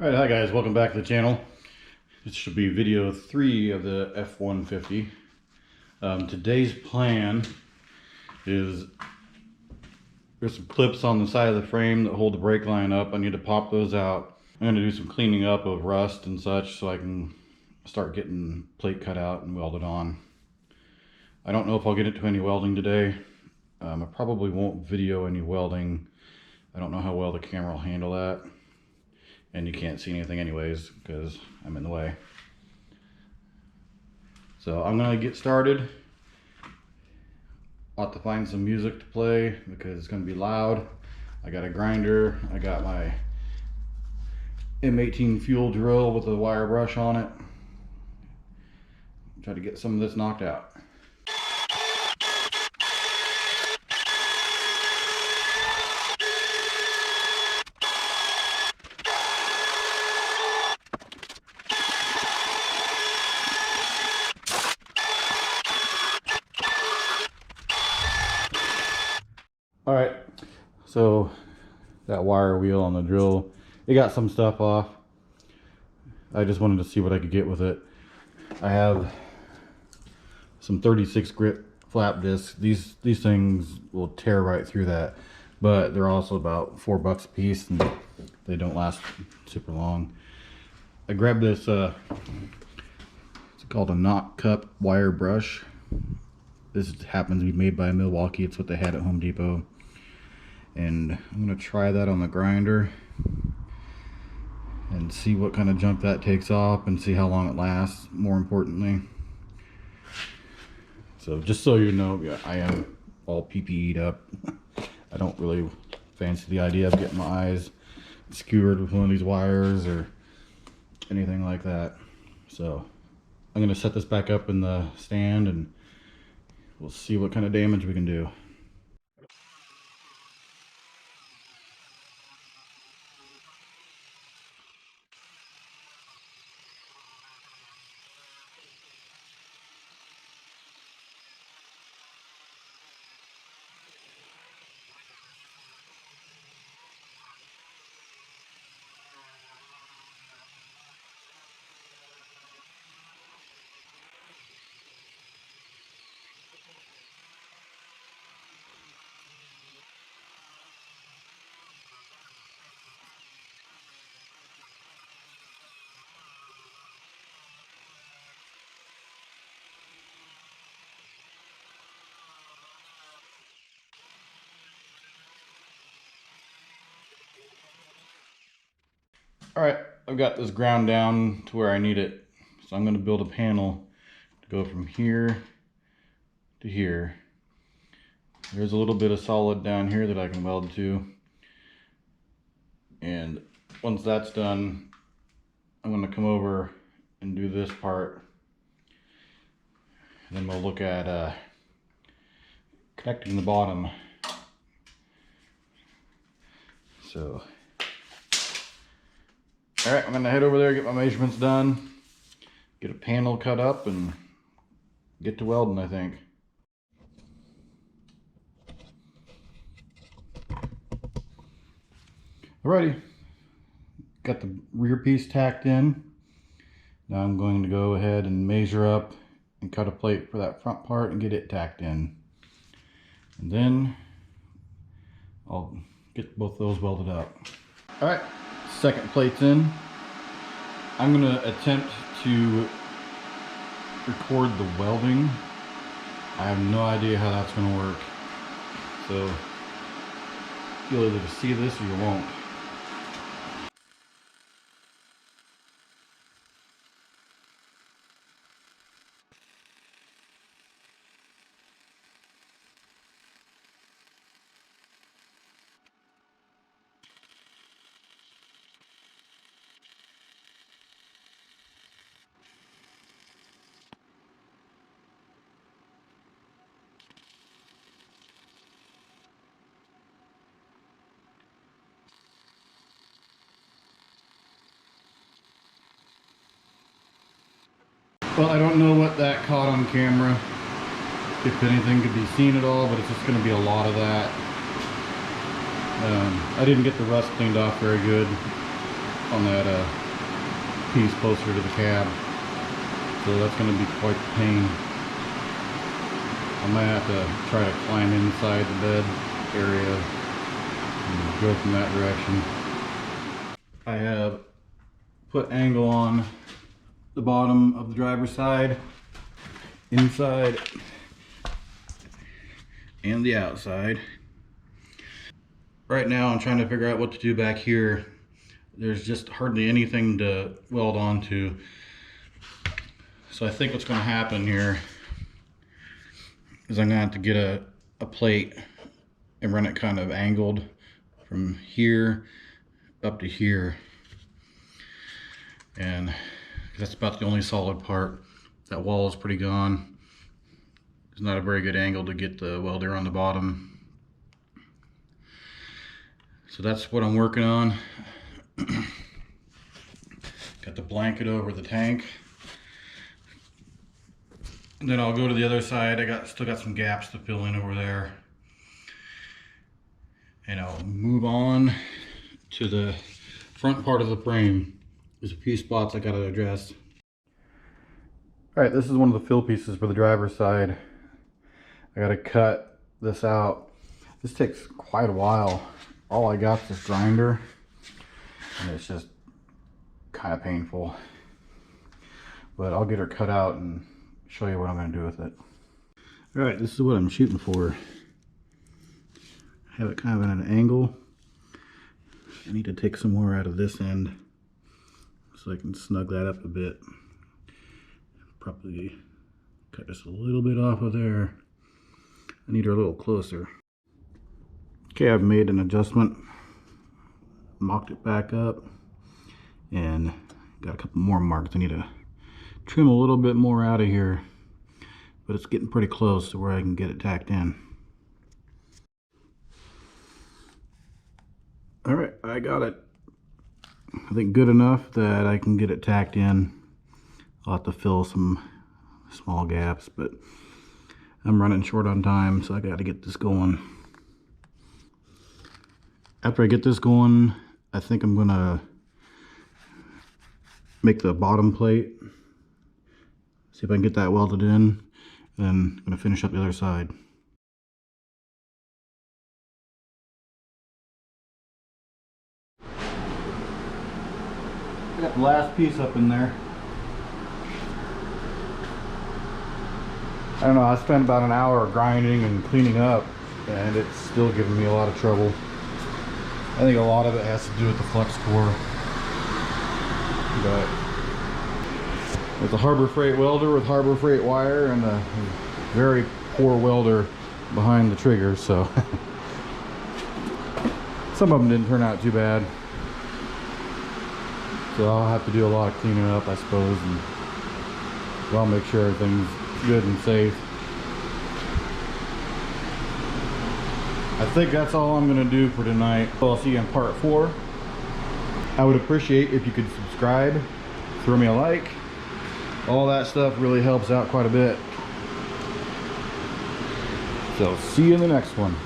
Alright, hi guys, welcome back to the channel. This should be video 3 of the F150. Today's plan is there's some clips on the side of the frame that hold the brake line up. I need to pop those out. I'm going to do some cleaning up of rust and such so I can start getting plate cut out and welded on. I don't know if I'll get into any welding today. I probably won't video any welding. I don't know how well the camera will handle that. And you can't see anything anyways because I'm in the way. So I'm gonna get started. I'll have to find some music to play because it's gonna be loud. I got a grinder, I got my M18 fuel drill with a wire brush on it. Try to get some of this knocked out. Alright, so that wire wheel on the drill, it got some stuff off. I just wanted to see what I could get with it. I have some 36 grit flap discs. These things will tear right through that, but they're also about $4 a piece and they don't last super long. I grabbed this, it's called a knot cup wire brush. This happens to be made by Milwaukee. It's what they had at Home Depot. And I'm going to try that on the grinder and see what kind of junk that takes off and see how long it lasts, more importantly. So just so you know, yeah, I am all PPE'd up. I don't really fancy the idea of getting my eyes skewered with one of these wires or anything like that. So I'm going to set this back up in the stand and we'll see what kind of damage we can do. Alright, I've got this ground down to where I need it. So I'm going to build a panel to go from here to here. There's a little bit of solid down here that I can weld to. And once that's done, I'm going to come over and do this part. And then we'll look at connecting the bottom. So alright, I'm going to head over there, get my measurements done, get a panel cut up, and get to welding, I think. Alrighty, got the rear piece tacked in. Now I'm going to go ahead and measure up and cut a plate for that front part and get it tacked in. And then I'll get both those welded up. Alright. Second plate's in. I'm going to attempt to record the welding. I have no idea how that's going to work. So you'll either see this or you won't. Well, I don't know what that caught on camera, if anything could be seen at all, but it's just going to be a lot of that. I didn't get the rust cleaned off very good. on that piece closer to the cab. So that's going to be quite the pain. I might have to try to climb inside the bed area and go from that direction. I have put angle on the bottom of the driver's side, inside, and the outside. Right now I'm trying to figure out what to do back here. There's just hardly anything to weld onto. So I think what's going to happen here is I'm going to have to get a plate and run it kind of angled from here up to here. And that's about the only solid part. That wall is pretty gone. It's not a very good angle to get the welder on the bottom. So that's what I'm working on. Got the blanket over the tank. And then I'll go to the other side. Still got some gaps to fill in over there. And I'll move on to the front part of the frame. There's a few spots I gotta address. Alright, this is one of the fill pieces for the driver's side. I gotta cut this out. This takes quite a while. All I got is this grinder, and it's just kind of painful. But I'll get her cut out and show you what I'm gonna do with it. Alright, this is what I'm shooting for. Have it kind of at an angle. I need to take some more out of this end so I can snug that up a bit. Probably cut just a little bit off of there. I need her a little closer. Okay, I've made an adjustment, mocked it back up, and got a couple more marks. I need to trim a little bit more out of here, but it's getting pretty close to where I can get it tacked in. Alright, I got it, I think, good enough that I can get it tacked in. I'll have to fill some small gaps, but I'm running short on time, so I got to get this going. After I get this going, I think I'm gonna make the bottom plate, see if I can get that welded in, and then I'm gonna finish up the other side. I got the last piece up in there. I don't know, I spent about an hour grinding and cleaning up, and it's still giving me a lot of trouble. I think a lot of it has to do with the flex core. But it's a Harbor Freight welder with Harbor Freight wire and a very poor welder behind the trigger, so some of them didn't turn out too bad. So I'll have to do a lot of cleaning up, I suppose, and I'll make sure everything's good and safe. I think that's all I'm going to do for tonight. So I'll see you in part 4. I would appreciate if you could subscribe, throw me a like. All that stuff really helps out quite a bit. So see you in the next one.